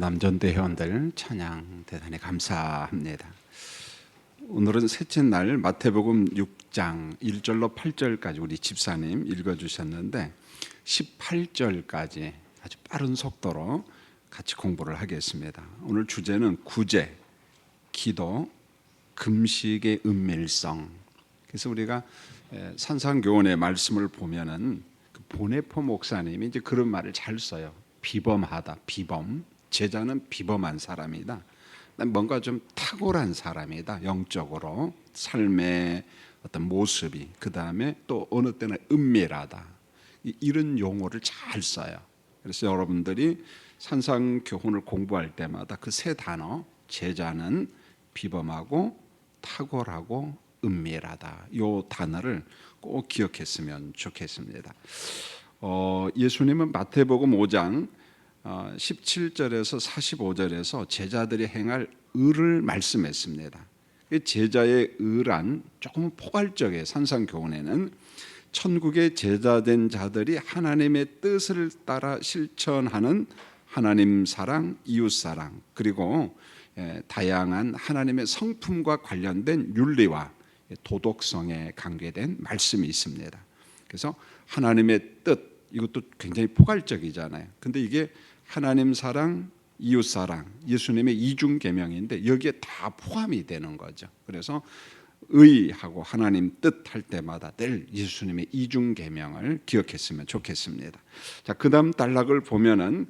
남전대 회원들 찬양 대단히 감사합니다. 오늘은 셋째 날 마태복음 6장 1절로 8절까지 우리 집사님 읽어주셨는데 18절까지 아주 빠른 속도로 같이 공부를 하겠습니다. 오늘 주제는 구제, 기도, 금식의 은밀성. 그래서 우리가 산상교훈의 말씀을 보면은 그 보네포 목사님이 이제 그런 말을 잘 써요. 비범하다, 비범. 제자는 비범한 사람이다. 뭔가 좀 탁월한 사람이다. 영적으로 삶의 어떤 모습이. 그 다음에 또 어느 때는 은밀하다. 이런 용어를 잘 써요. 그래서 여러분들이 산상교훈을 공부할 때마다 그 세 단어, 제자는 비범하고 탁월하고 은밀하다. 이 단어를 꼭 기억했으면 좋겠습니다. 예수님은 마태복음 5장 17절에서 45절에서 제자들이 행할 의를 말씀했습니다. 제자의 의란 조금 포괄적이에요. 산상교훈에는 천국의 제자된 자들이 하나님의 뜻을 따라 실천하는 하나님 사랑, 이웃 사랑, 그리고 다양한 하나님의 성품과 관련된 윤리와 도덕성에 관계된 말씀이 있습니다. 그래서 하나님의 뜻, 이것도 굉장히 포괄적이잖아요. 근데 이게 하나님 사랑, 이웃 사랑, 예수님의 이중 계명인데 여기에 다 포함이 되는 거죠. 그래서 의하고 하나님 뜻 할 때마다 늘 예수님의 이중 계명을 기억했으면 좋겠습니다. 자, 그다음 단락을 보면은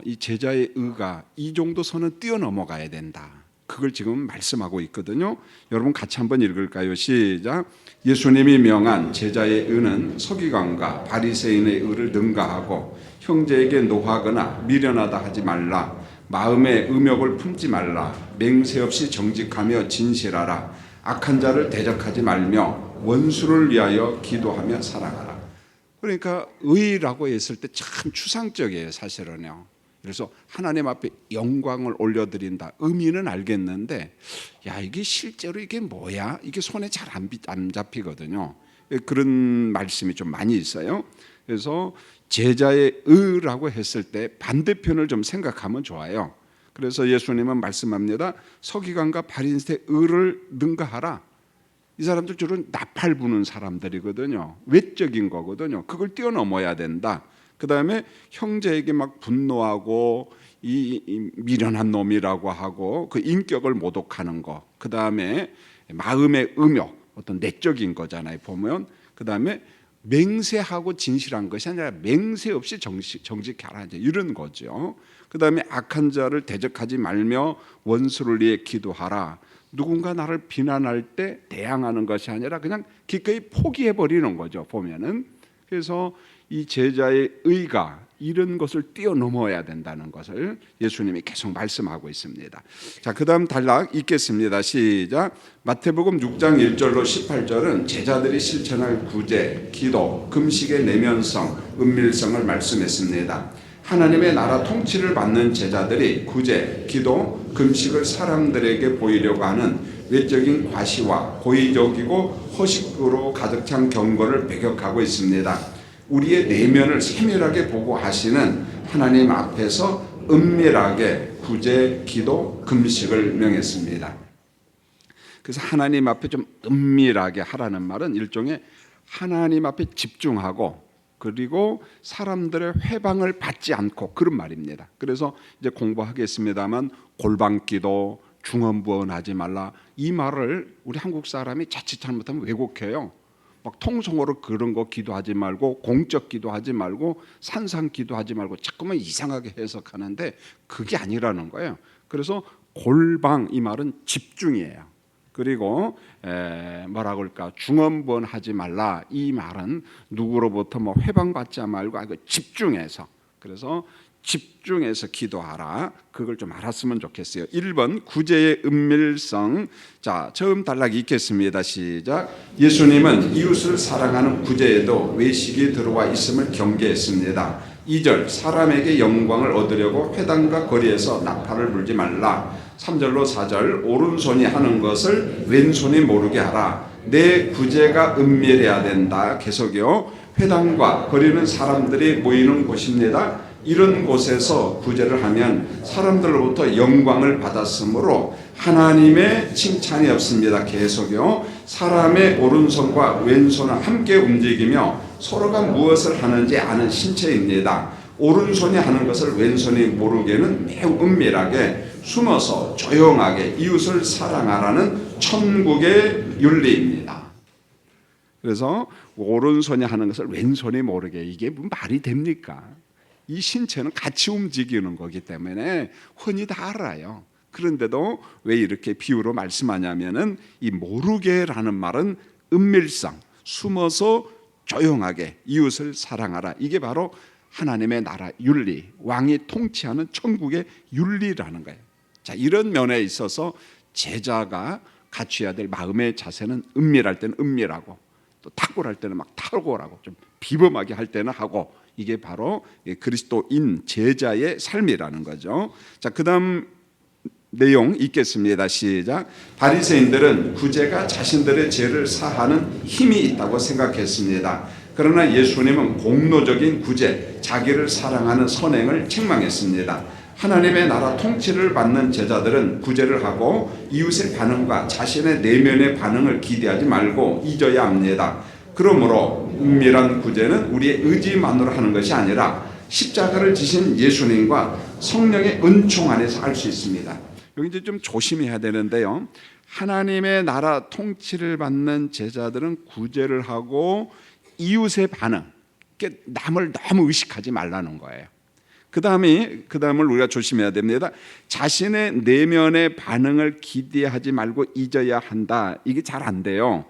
이 제자의 의가 이 정도 선은 뛰어넘어가야 된다. 그걸 지금 말씀하고 있거든요. 여러분 같이 한번 읽을까요? 시작. 예수님이 명한 제자의 의는 서기관과 바리새인의 의를 능가하고 형제에게 노하거나 미련하다 하지 말라. 마음에 음욕을 품지 말라. 맹세 없이 정직하며 진실하라. 악한 자를 대적하지 말며 원수를 위하여 기도하며 사랑하라. 그러니까 의라고 했을 때 참 추상적이에요, 사실은요. 그래서 하나님 앞에 영광을 올려드린다. 의미는 알겠는데, 야, 이게 실제로 이게 뭐야? 이게 손에 잘 안 잡히거든요. 그런 말씀이 좀 많이 있어요. 그래서 제자의 의라고 했을 때 반대편을 좀 생각하면 좋아요. 그래서 예수님은 말씀합니다. 서기관과 바리새인의 의를 능가하라. 이 사람들 주로 나팔 부는 사람들이거든요. 외적인 거거든요. 그걸 뛰어넘어야 된다. 그 다음에 형제에게 막 분노하고 이 미련한 놈이라고 하고 그 인격을 모독하는 거. 그 다음에 마음의 음욕, 어떤 내적인 거잖아요. 보면 그 다음에 맹세하고 진실한 것이 아니라 맹세 없이 정직하라 이런 거죠. 그 다음에 악한 자를 대적하지 말며 원수를 위해 기도하라. 누군가 나를 비난할 때 대항하는 것이 아니라 그냥 기꺼이 포기해버리는 거죠. 보면은. 그래서 이 제자의 의가 이런 것을 뛰어넘어야 된다는 것을 예수님이 계속 말씀하고 있습니다. 자, 그 다음 단락 읽겠습니다. 시작. 마태복음 6장 1절로 18절은 제자들이 실천할 구제, 기도, 금식의 내면성, 은밀성을 말씀했습니다. 하나님의 나라 통치를 받는 제자들이 구제, 기도, 금식을 사람들에게 보이려고 하는 외적인 과시와 고의적이고 허식으로 가득 찬 경고를 배격하고 있습니다. 우리의 내면을 세밀하게 보고 하시는 하나님 앞에서 은밀하게 구제, 기도, 금식을 명했습니다. 그래서 하나님 앞에 좀 은밀하게 하라는 말은 일종의 하나님 앞에 집중하고 그리고 사람들의 회방을 받지 않고 그런 말입니다. 그래서 이제 공부하겠습니다만 골방기도, 중언부언하지 말라 이 말을 우리 한국 사람이 자칫 잘못하면 왜곡해요. 막 통성어로 그런 거 기도하지 말고 공적 기도하지 말고 산상 기도하지 말고 자꾸만 이상하게 해석하는데 그게 아니라는 거예요. 그래서 골방 이 말은 집중이에요. 그리고 뭐라고 할까 중언부언하지 말라 이 말은 누구로부터 뭐 회방받지 말고 집중해서 그래서 집중해서 기도하라. 그걸 좀 알았으면 좋겠어요. 1번 구제의 은밀성. 자, 처음 단락 읽겠습니다. 시작. 예수님은 이웃을 사랑하는 구제에도 외식이 들어와 있음을 경계했습니다. 2절 사람에게 영광을 얻으려고 회당과 거리에서 나팔을 불지 말라. 3절로 4절 오른손이 하는 것을 왼손이 모르게 하라. 내 구제가 은밀해야 된다. 계속요. 회당과 거리는 사람들이 모이는 곳입니다. 이런 곳에서 구제를 하면 사람들로부터 영광을 받았으므로 하나님의 칭찬이 없습니다. 계속요. 사람의 오른손과 왼손은 함께 움직이며 서로가 무엇을 하는지 아는 신체입니다. 오른손이 하는 것을 왼손이 모르게는 매우 은밀하게 숨어서 조용하게 이웃을 사랑하라는 천국의 윤리입니다. 그래서 오른손이 하는 것을 왼손이 모르게, 이게 뭐 말이 됩니까? 이 신체는 같이 움직이는 거기 때문에 흔히 다 알아요. 그런데도 왜 이렇게 비유로 말씀하냐면은 이 모르게라는 말은 은밀성, 숨어서 조용하게 이웃을 사랑하라. 이게 바로 하나님의 나라 윤리, 왕이 통치하는 천국의 윤리라는 거예요. 자, 이런 면에 있어서 제자가 갖춰야 될 마음의 자세는 은밀할 때는 은밀하고, 또 탁월할 때는 막 탁월하고, 좀 비범하게 할 때는 하고, 이게 바로 그리스도인 제자의 삶이라는 거죠. 자, 그다음 내용 읽겠습니다. 시작. 바리새인들은 구제가 자신들의 죄를 사하는 힘이 있다고 생각했습니다. 그러나 예수님은 공로적인 구제, 자기를 사랑하는 선행을 책망했습니다. 하나님의 나라 통치를 받는 제자들은 구제를 하고 이웃의 반응과 자신의 내면의 반응을 기대하지 말고 잊어야 합니다. 그러므로 은밀한 구제는 우리의 의지만으로 하는 것이 아니라 십자가를 지신 예수님과 성령의 은총 안에서 할 수 있습니다. 여기 이제 좀 조심해야 되는데요. 하나님의 나라 통치를 받는 제자들은 구제를 하고 이웃의 반응, 남을 너무 의식하지 말라는 거예요. 그 다음을 우리가 조심해야 됩니다. 자신의 내면의 반응을 기대하지 말고 잊어야 한다. 이게 잘 안 돼요.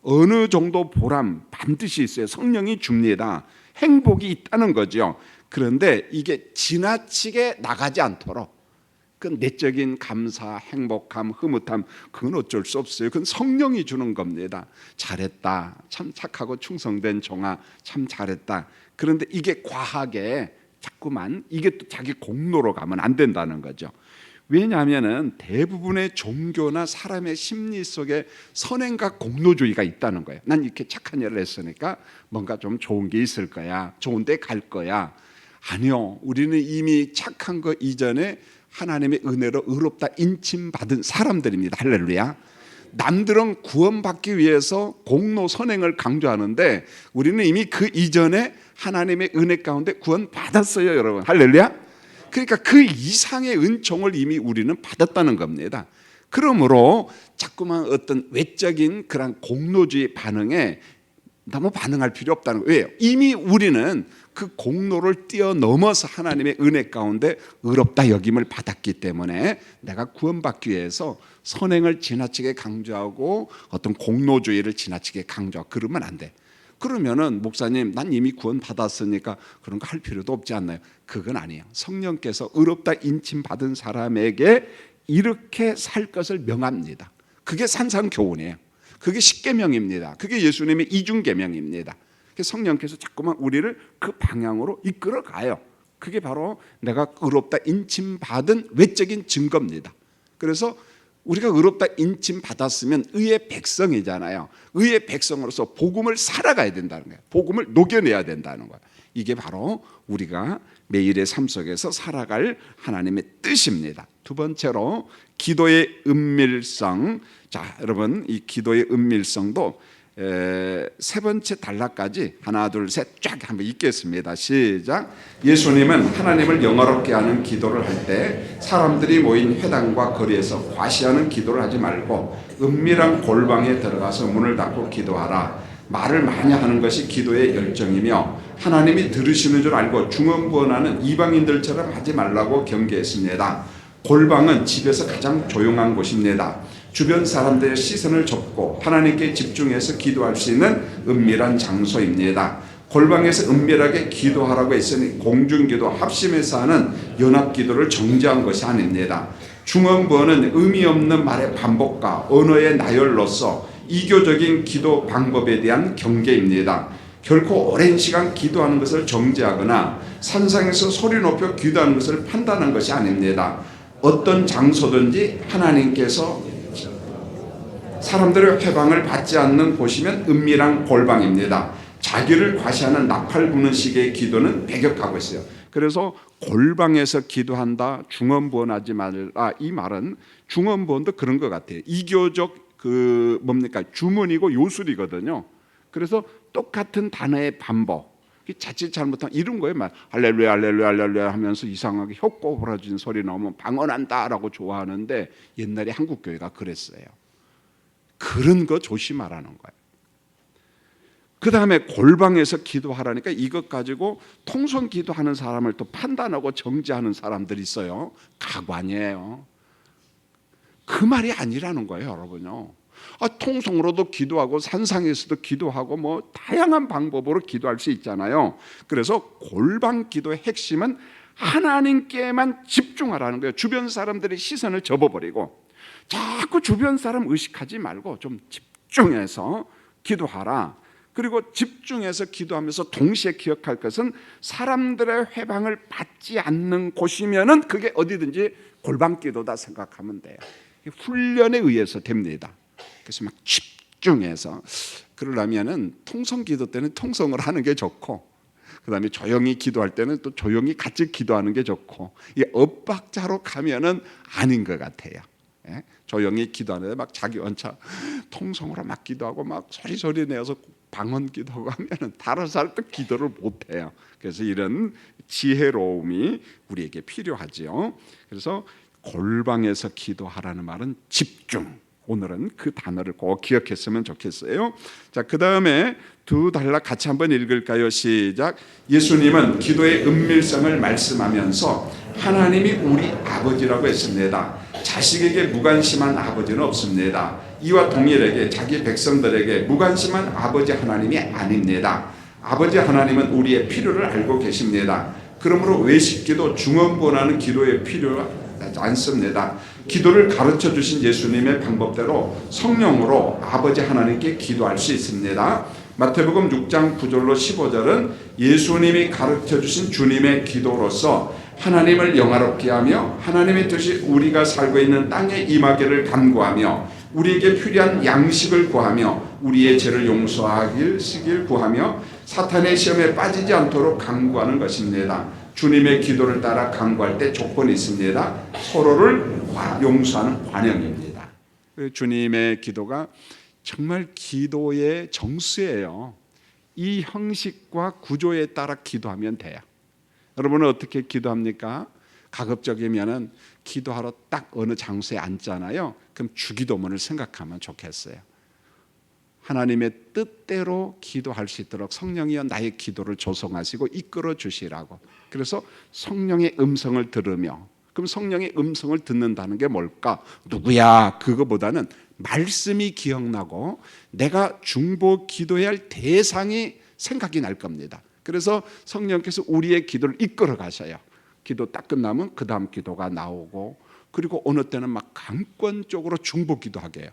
어느 정도 보람 반드시 있어요. 성령이 줍니다. 행복이 있다는 거죠. 그런데 이게 지나치게 나가지 않도록, 그 내적인 감사, 행복함, 흐뭇함, 그건 어쩔 수 없어요. 그건 성령이 주는 겁니다. 잘했다, 참 착하고 충성된 종아, 참 잘했다. 그런데 이게 과하게 자꾸만 이게 또 자기 공로로 가면 안 된다는 거죠. 왜냐하면 대부분의 종교나 사람의 심리 속에 선행과 공로주의가 있다는 거예요. 난 이렇게 착한 일을 했으니까 뭔가 좀 좋은 게 있을 거야, 좋은 데 갈 거야. 아니요, 우리는 이미 착한 거 이전에 하나님의 은혜로 의롭다 인침받은 사람들입니다. 할렐루야. 남들은 구원받기 위해서 공로 선행을 강조하는데 우리는 이미 그 이전에 하나님의 은혜 가운데 구원받았어요, 여러분. 할렐루야. 그러니까 그 이상의 은총을 이미 우리는 받았다는 겁니다. 그러므로 자꾸만 어떤 외적인 그런 공로주의 반응에 너무 반응할 필요 없다는 거예요. 왜요? 이미 우리는 그 공로를 뛰어넘어서 하나님의 은혜 가운데 의롭다 여김을 받았기 때문에 내가 구원받기 위해서 선행을 지나치게 강조하고 어떤 공로주의를 지나치게 강조하고 그러면 안 돼. 그러면은 목사님, 난 이미 구원 받았으니까 그런 거 할 필요도 없지 않나요? 그건 아니에요. 성령께서 의롭다 인침 받은 사람에게 이렇게 살 것을 명합니다. 그게 산상교훈이에요. 그게 십계명입니다. 그게 예수님의 이중계명입니다. 성령께서 자꾸만 우리를 그 방향으로 이끌어 가요. 그게 바로 내가 의롭다 인침 받은 외적인 증거입니다. 그래서 우리가 의롭다 인침 받았으면 의의 백성이잖아요. 의의 백성으로서 복음을 살아가야 된다는 거예요. 복음을 녹여내야 된다는 거예요. 이게 바로 우리가 매일의 삶 속에서 살아갈 하나님의 뜻입니다. 두 번째로 기도의 은밀성. 자, 여러분, 이 기도의 은밀성도 세 번째 단락까지 하나 둘 셋 쫙 한번 읽겠습니다. 시작. 예수님은 하나님을 영화롭게 하는 기도를 할 때 사람들이 모인 회당과 거리에서 과시하는 기도를 하지 말고 은밀한 골방에 들어가서 문을 닫고 기도하라. 말을 많이 하는 것이 기도의 열정이며 하나님이 들으시는 줄 알고 중언부언하는 이방인들처럼 하지 말라고 경계했습니다. 골방은 집에서 가장 조용한 곳입니다. 주변 사람들의 시선을 접고 하나님께 집중해서 기도할 수 있는 은밀한 장소입니다. 골방에서 은밀하게 기도하라고 했으니 공중기도 합심해서 하는 연합기도를 정죄한 것이 아닙니다. 중언부언은 의미 없는 말의 반복과 언어의 나열로서 이교적인 기도 방법에 대한 경계입니다. 결코 오랜 시간 기도하는 것을 정죄하거나 산상에서 소리 높여 기도하는 것을 판단한 것이 아닙니다. 어떤 장소든지 하나님께서 사람들의 회방을 받지 않는 곳이면 은밀한 골방입니다. 자기를 과시하는 나팔 부는 식의 기도는 배격하고 있어요. 그래서 골방에서 기도한다, 중언부언하지 말라, 이 말은 중언부언도 그런 것 같아요. 이교적 뭡니까, 주문이고 요술이거든요. 그래서 똑같은 단어의 반복, 자칫 잘못하면 이런 거예요. 막 할렐루야 할렐루야 할렐루야 하면서 이상하게 혀꼬부라진 소리 나오면 방언한다라고 좋아하는데, 옛날에 한국 교회가 그랬어요. 그런 거 조심하라는 거예요. 그 다음에 골방에서 기도하라니까 이것 가지고 통성 기도하는 사람을 또 판단하고 정죄하는 사람들이 있어요. 가관이에요. 그 말이 아니라는 거예요, 여러분요. 통성으로도 기도하고 산상에서도 기도하고 뭐 다양한 방법으로 기도할 수 있잖아요. 그래서 골방 기도의 핵심은 하나님께만 집중하라는 거예요. 주변 사람들의 시선을 접어버리고 자꾸 주변 사람 의식하지 말고 좀 집중해서 기도하라. 그리고 집중해서 기도하면서 동시에 기억할 것은 사람들의 회방을 받지 않는 곳이면은 그게 어디든지 골방 기도다 생각하면 돼요. 훈련에 의해서 됩니다. 그래서 막 집중해서 그러려면은 통성 기도 때는 통성을 하는 게 좋고, 그 다음에 조용히 기도할 때는 또 조용히 같이 기도하는 게 좋고, 이 엇박자로 가면은 아닌 것 같아요. 예? 조용히 기도하는데 막 자기 원차 통성으로 막 기도하고 막 소리 내어서 방언 기도하고 하면은 다른 사람도 기도를 못 해요. 그래서 이런 지혜로움이 우리에게 필요하지요. 그래서 골방에서 기도하라는 말은 집중. 오늘은 그 단어를 꼭 기억했으면 좋겠어요. 자, 그 다음에 두 단락 같이 한번 읽을까요? 시작. 예수님은 기도의 은밀성을 말씀하면서 하나님이 우리 아버지라고 했습니다. 자식에게 무관심한 아버지는 없습니다. 이와 동일하게 자기 백성들에게 무관심한 아버지 하나님이 아닙니다. 아버지 하나님은 우리의 필요를 알고 계십니다. 그러므로 외식기도 중언부언하는 기도의 필요가 않습니다. 기도를 가르쳐 주신 예수님의 방법대로 성령으로 아버지 하나님께 기도할 수 있습니다. 마태복음 6장 9절로 15절은 예수님이 가르쳐 주신 주님의 기도로서 하나님을 영화롭게 하며 하나님의 뜻이 우리가 살고 있는 땅에 임하기를 간구하며 우리에게 필요한 양식을 구하며 우리의 죄를 용서하길 구하며 사탄의 시험에 빠지지 않도록 간구하는 것입니다. 주님의 기도를 따라 간구할 때 조건이 있습니다. 서로를 용서하는 관용입니다. 주님의 기도가 정말 기도의 정수예요. 이 형식과 구조에 따라 기도하면 돼요. 여러분은 어떻게 기도합니까? 가급적이면은 기도하러 딱 어느 장소에 앉잖아요. 그럼 주기도문을 생각하면 좋겠어요. 하나님의 뜻대로 기도할 수 있도록 성령이여 나의 기도를 조성하시고 이끌어 주시라고. 그래서 성령의 음성을 들으며, 그럼 성령의 음성을 듣는다는 게 뭘까? 누구야? 그거보다는 말씀이 기억나고 내가 중보 기도해야 할 대상이 생각이 날 겁니다. 그래서 성령께서 우리의 기도를 이끌어 가셔요. 기도 딱 끝나면 그 다음 기도가 나오고, 그리고 어느 때는 막 강권적으로 중보 기도하게 해요.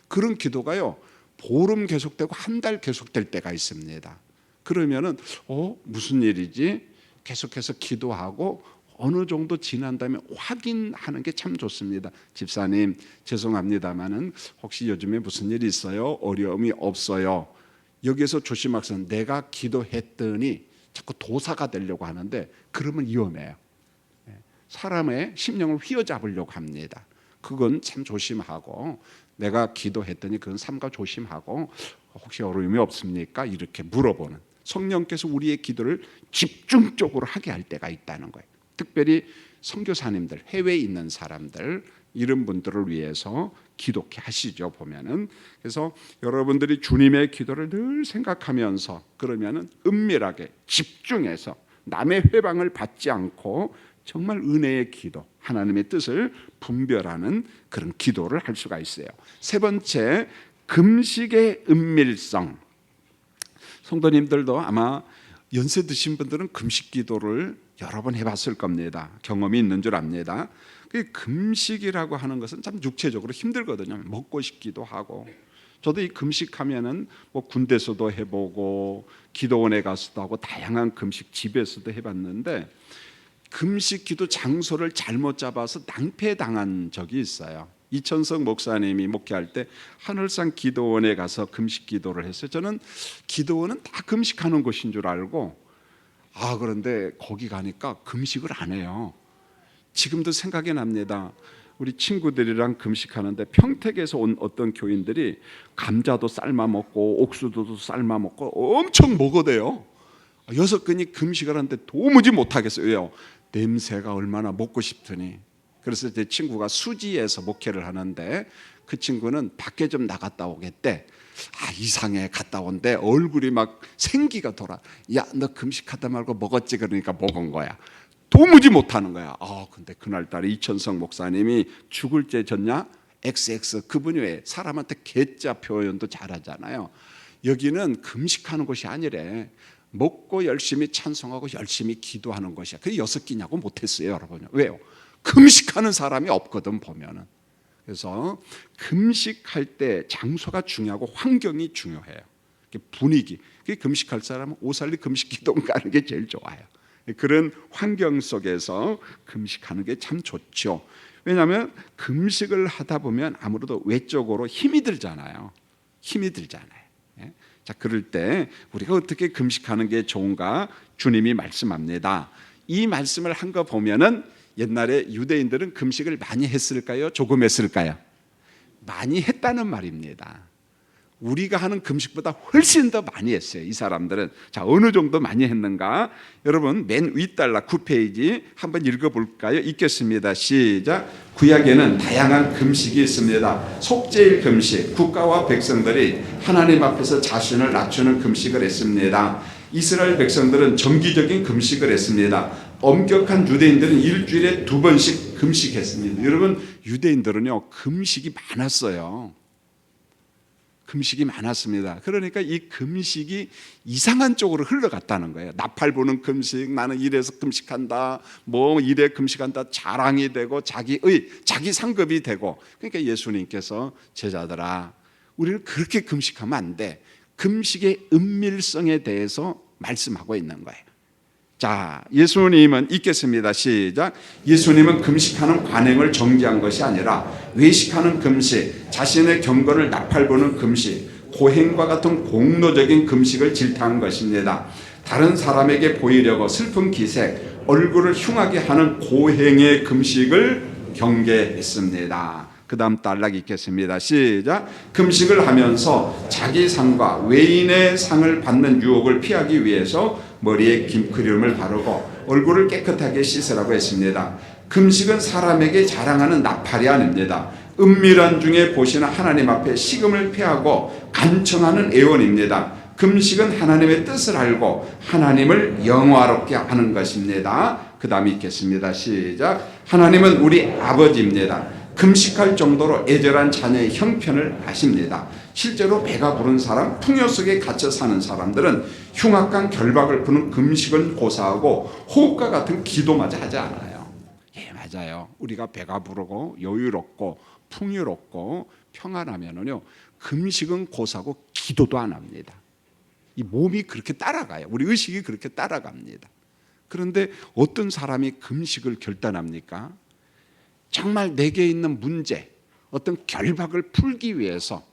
그런 기도가요 보름 계속되고 한 달 계속될 때가 있습니다. 그러면은 무슨 일이지? 계속해서 기도하고 어느 정도 지난 다음에 확인하는 게 참 좋습니다. 집사님 죄송합니다마는 혹시 요즘에 무슨 일이 있어요? 어려움이 없어요? 여기에서 조심하세요. 내가 기도했더니 자꾸 도사가 되려고 하는데 그러면 위험해요. 사람의 심령을 휘어잡으려고 합니다. 그건 참 조심하고, 내가 기도했더니 그건 삼가 조심하고, 혹시 어려움이 없습니까? 이렇게 물어보는, 성령께서 우리의 기도를 집중적으로 하게 할 때가 있다는 거예요. 특별히 선교사님들, 해외에 있는 사람들, 이런 분들을 위해서 기도케 하시죠, 보면은. 그래서 여러분들이 주님의 기도를 늘 생각하면서 그러면은 은밀하게 집중해서 남의 회방을 받지 않고 정말 은혜의 기도, 하나님의 뜻을 분별하는 그런 기도를 할 수가 있어요. 세 번째, 금식의 은밀성. 성도님들도 아마 연세 드신 분들은 금식 기도를 여러 번 해봤을 겁니다. 경험이 있는 줄 압니다. 그 금식이라고 하는 것은 참 육체적으로 힘들거든요. 먹고 싶기도 하고. 저도 이 금식하면은 뭐 군대에서도 해보고 기도원에 가서도 하고 다양한 금식 집에서도 해봤는데, 금식 기도 장소를 잘못 잡아서 낭패당한 적이 있어요. 이천석 목사님이 목회할 때 하늘산 기도원에 가서 금식 기도를 했어요. 저는 기도원은 다 금식하는 곳인 줄 알고 그런데 거기 가니까 금식을 안 해요. 지금도 생각이 납니다. 우리 친구들이랑 금식하는데 평택에서 온 어떤 교인들이 감자도 삶아 먹고 옥수수도 삶아 먹고 엄청 먹어대요. 6근이 금식을 하는데 도무지 못하겠어요. 왜요? 냄새가 얼마나 먹고 싶더니. 그래서 제 친구가 수지에서 목회를 하는데 그 친구는 밖에 좀 나갔다 오겠대. 이상해. 갔다 온데 얼굴이 막 생기가 돌아. 야, 너 금식하다 말고 먹었지? 그러니까 먹은 거야. 도무지 못하는 거야. 근데 그날따라 이천성 목사님이 죽을 죄 졌냐? XX. 그분이 왜 사람한테 개자 표현도 잘하잖아요. 여기는 금식하는 곳이 아니래. 먹고 열심히 찬송하고 열심히 기도하는 것이야. 그게 6끼냐고 못했어요, 여러분. 왜요? 금식하는 사람이 없거든 보면은. 그래서 금식할 때 장소가 중요하고 환경이 중요해요. 분위기. 금식할 사람은 오살리 금식 기도원 가는 게 제일 좋아요. 그런 환경 속에서 금식하는 게 참 좋죠. 왜냐하면 금식을 하다 보면 아무래도 외적으로 힘이 들잖아요. 자, 그럴 때 우리가 어떻게 금식하는 게 좋은가 주님이 말씀합니다. 이 말씀을 한 거 보면은 옛날에 유대인들은 금식을 많이 했을까요? 조금 했을까요? 많이 했다는 말입니다. 우리가 하는 금식보다 훨씬 더 많이 했어요. 이 사람들은. 자, 어느 정도 많이 했는가? 여러분 맨 윗달라 9페이지 한번 읽어볼까요? 읽겠습니다. 시작. 구약에는 다양한 금식이 있습니다. 속죄일 금식, 국가와 백성들이 하나님 앞에서 자신을 낮추는 금식을 했습니다. 이스라엘 백성들은 정기적인 금식을 했습니다. 엄격한 유대인들은 일주일에 2번씩 금식했습니다. 여러분 유대인들은요 금식이 많았어요. 금식이 많았습니다. 그러니까 이 금식이 이상한 쪽으로 흘러갔다는 거예요. 나팔 부는 금식, 나는 이래서 금식한다, 뭐 이래 금식한다, 자랑이 되고 자기 상급이 되고. 그러니까 예수님께서 제자들아, 우리는 그렇게 금식하면 안 돼. 금식의 은밀성에 대해서 말씀하고 있는 거예요. 자, 예수님은 읽겠습니다. 시작. 예수님은 금식하는 관행을 정지한 것이 아니라 외식하는 금식, 자신의 경건을 나팔부는 금식, 고행과 같은 공로적인 금식을 질타한 것입니다. 다른 사람에게 보이려고 슬픈 기색, 얼굴을 흉하게 하는 고행의 금식을 경계했습니다. 그 다음 단락 읽겠습니다. 시작. 금식을 하면서 자기 상과 외인의 상을 받는 유혹을 피하기 위해서 머리에 김크림을 바르고 얼굴을 깨끗하게 씻으라고 했습니다. 금식은 사람에게 자랑하는 나팔이 아닙니다. 은밀한 중에 보시는 하나님 앞에 식음을 피하고 간청하는 애원입니다. 금식은 하나님의 뜻을 알고 하나님을 영화롭게 하는 것입니다. 그 다음 읽겠습니다. 시작. 하나님은 우리 아버지입니다. 금식할 정도로 애절한 자녀의 형편을 아십니다. 실제로 배가 부른 사람, 풍요 속에 갇혀 사는 사람들은 흉악한 결박을 푸는 금식은 고사하고 호흡과 같은 기도마저 하지 않아요. 예, 맞아요. 우리가 배가 부르고 여유롭고 풍요롭고 평안하면은요, 금식은 고사하고 기도도 안 합니다. 이 몸이 그렇게 따라가요. 우리 의식이 그렇게 따라갑니다. 그런데 어떤 사람이 금식을 결단합니까? 정말 내게 있는 문제, 어떤 결박을 풀기 위해서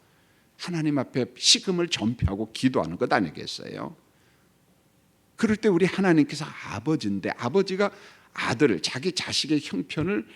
하나님 앞에 식음을 전폐하고 기도하는 것 아니겠어요? 그럴 때 우리 하나님께서 아버지인데, 아버지가 아들을, 자기 자식의 형편을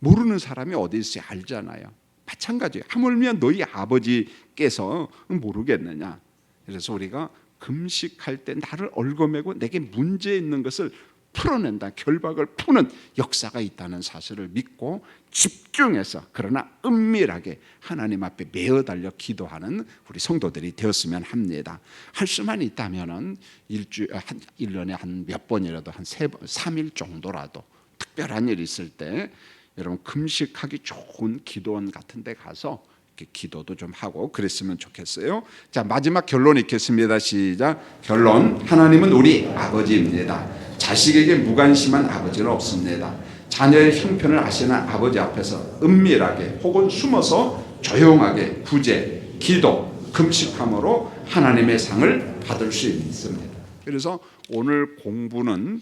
모르는 사람이 어디 있어요? 알잖아요. 마찬가지예요. 하물며 너희 아버지께서 모르겠느냐. 그래서 우리가 금식할 때 나를 얽어매고 내게 문제 있는 것을 풀어낸다, 결박을 푸는 역사가 있다는 사실을 믿고 집중해서, 그러나 은밀하게 하나님 앞에 매어 달려 기도하는 우리 성도들이 되었으면 합니다. 할 수만 있다면은 1년에 한 몇 번이라도 한 3일 정도라도 특별한 일이 있을 때 여러분 금식하기 좋은 기도원 같은 데 가서 기도도 좀 하고 그랬으면 좋겠어요. 자, 마지막 결론 읽겠습니다. 시작. 결론. 하나님은 우리 아버지입니다. 자식에게 무관심한 아버지는 없습니다. 자녀의 형편을 아시는 아버지 앞에서 은밀하게 혹은 숨어서 조용하게 구제, 기도, 금식함으로 하나님의 상을 받을 수 있습니다. 그래서 오늘 공부는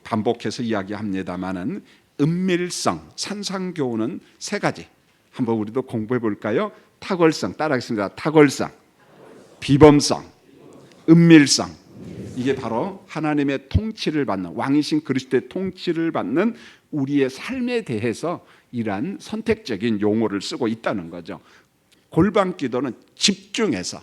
반복해서 이야기합니다마는 은밀성, 산상교훈은 3가지. 한번 우리도 공부해 볼까요? 탁월성, 따라하겠습니다. 탁월성, 비범성, 은밀성. 이게 바로 하나님의 통치를 받는, 왕이신 그리스도의 통치를 받는 우리의 삶에 대해서 이러한 선택적인 용어를 쓰고 있다는 거죠. 골방 기도는 집중해서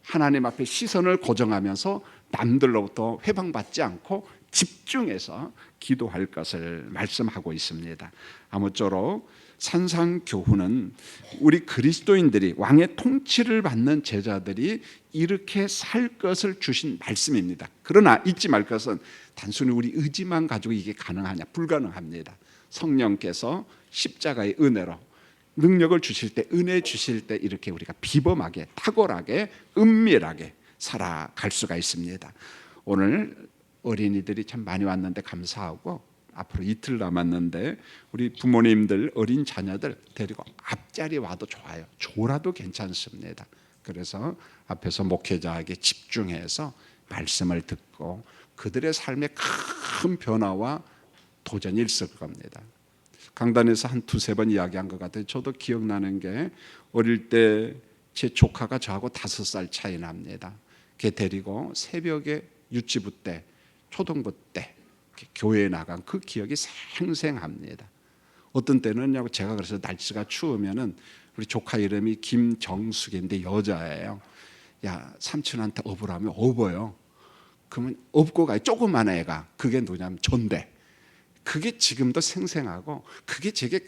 하나님 앞에 시선을 고정하면서 남들로부터 회방받지 않고 집중해서 기도할 것을 말씀하고 있습니다. 아무쪼록 산상교훈은 우리 그리스도인들이 왕의 통치를 받는 제자들이 이렇게 살 것을 주신 말씀입니다. 그러나 잊지 말 것은 단순히 우리 의지만 가지고 이게 가능하냐? 불가능합니다. 성령께서 십자가의 은혜로 능력을 주실 때, 은혜 주실 때 이렇게 우리가 비범하게, 탁월하게, 은밀하게 살아갈 수가 있습니다. 오늘 어린이들이 참 많이 왔는데 감사하고, 앞으로 이틀 남았는데 우리 부모님들 어린 자녀들 데리고 앞자리 와도 좋아요. 조라도 괜찮습니다. 그래서 앞에서 목회자에게 집중해서 말씀을 듣고 그들의 삶에 큰 변화와 도전이 있을 겁니다. 강단에서 한 두세 번 이야기한 것 같아요. 저도 기억나는 게 어릴 때 제 조카가 저하고 5살 차이 납니다. 걔 데리고 새벽에 유치부 때, 초등부 때 교회에 나간 그 기억이 생생합니다. 어떤 때는 제가 그래서 날씨가 추우면은 우리 조카 이름이 김정숙인데 여자예요. 야, 삼촌한테 업으라면 업어요. 그러면 업고 가요. 조그만 애가. 그게 누구냐면 전대. 그게 지금도 생생하고 그게 제게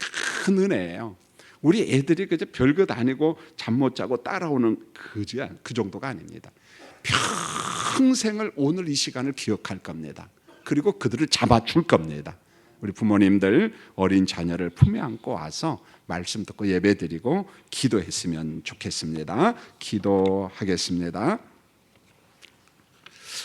큰 은혜예요. 우리 애들이 그저 별것 아니고 잠 못 자고 따라오는 그 정도가 아닙니다. 평생을 오늘 이 시간을 기억할 겁니다. 그리고 그들을 잡아줄 겁니다. 우리 부모님들 어린 자녀를 품에 안고 와서 말씀 듣고 예배드리고 기도했으면 좋겠습니다. 기도하겠습니다.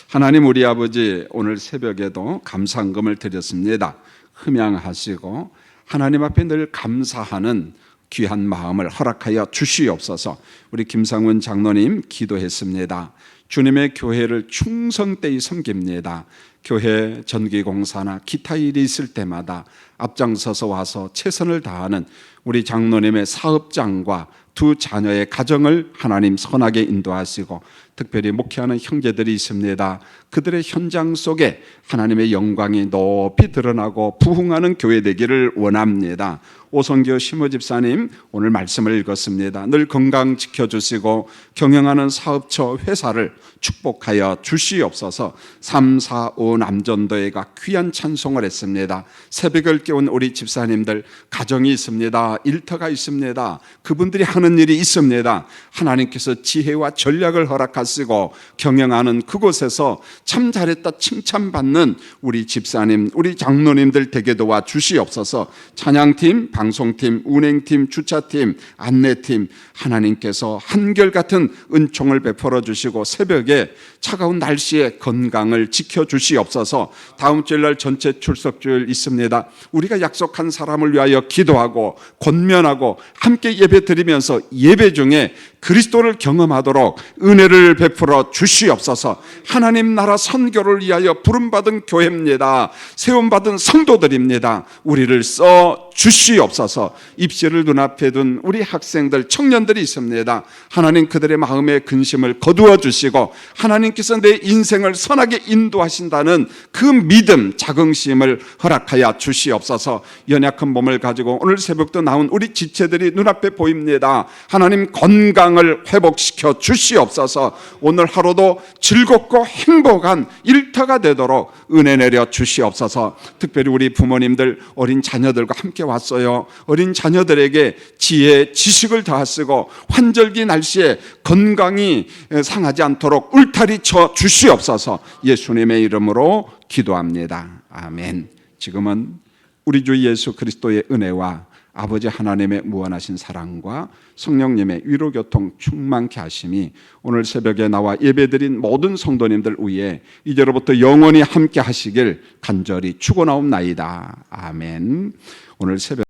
하나님 우리 아버지, 오늘 새벽에도 감사헌금을 드렸습니다. 흠양하시고 하나님 앞에 늘 감사하는 귀한 마음을 허락하여 주시옵소서. 우리 김상훈 장로님 기도했습니다. 주님의 교회를 충성되이 섬깁니다. 교회 전기공사나 기타 일이 있을 때마다 앞장서서 와서 최선을 다하는 우리 장로님의 사업장과 두 자녀의 가정을 하나님 선하게 인도하시고, 특별히 목회하는 형제들이 있습니다. 그들의 현장 속에 하나님의 영광이 높이 드러나고 부흥하는 교회 되기를 원합니다. 오성교 심호집사님 오늘 말씀을 읽었습니다. 늘 건강 지켜주시고 경영하는 사업처 회사를 축복하여 주시옵소서. 3, 4, 5 남전도회가 귀한 찬송을 했습니다. 새벽을 깨운 우리 집사님들 가정이 있습니다. 일터가 있습니다. 그분들이 하는 일이 있습니다. 하나님께서 지혜와 전략을 허락하시고 경영하는 그곳에서 참 잘했다 칭찬받는 우리 집사님, 우리 장로님들 되게 도와 주시옵소서. 찬양팀, 방송팀, 운행팀, 주차팀, 안내팀, 하나님께서 한결같은 은총을 베풀어 주시고 새벽에 차가운 날씨에 건강을 지켜주시옵소서. 다음 주일날 전체 출석주일 있습니다. 우리가 약속한 사람을 위하여 기도하고 권면하고 함께 예배드리면서 예배 중에 그리스도를 경험하도록 은혜를 베풀어 주시옵소서. 하나님 나라 선교를 위하여 부름받은 교회입니다. 세움받은 성도들입니다. 우리를 써 주시옵소서. 입시를 눈앞에 둔 우리 학생들, 청년들이 있습니다. 하나님 그들의 마음의 근심을 거두어 주시고 하나님께서 내 인생을 선하게 인도하신다는 그 믿음, 자긍심을 허락하여 주시옵소서. 연약한 몸을 가지고 오늘 새벽도 나온 우리 지체들이 눈앞에 보입니다. 하나님 건강을 회복시켜 주시옵소서. 오늘 하루도 즐겁고 행복한 일터가 되도록 은혜 내려 주시옵소서. 특별히 우리 부모님들 어린 자녀들과 함께 왔어요. 어린 자녀들에게 지혜, 지식을 다쓰고 환절기 날씨에 건강이 상하지 않도록 울타리 쳐 주시옵소서. 예수님의 이름으로 기도합니다. 아멘. 지금은 우리 주 예수 그리스도의 은혜와 아버지 하나님의 무한하신 사랑과 성령님의 위로교통 충만케 하심이 오늘 새벽에 나와 예배드린 모든 성도님들 위에 이제로부터 영원히 함께 하시길 간절히 축원하옵나이다. 아멘. 오늘 새벽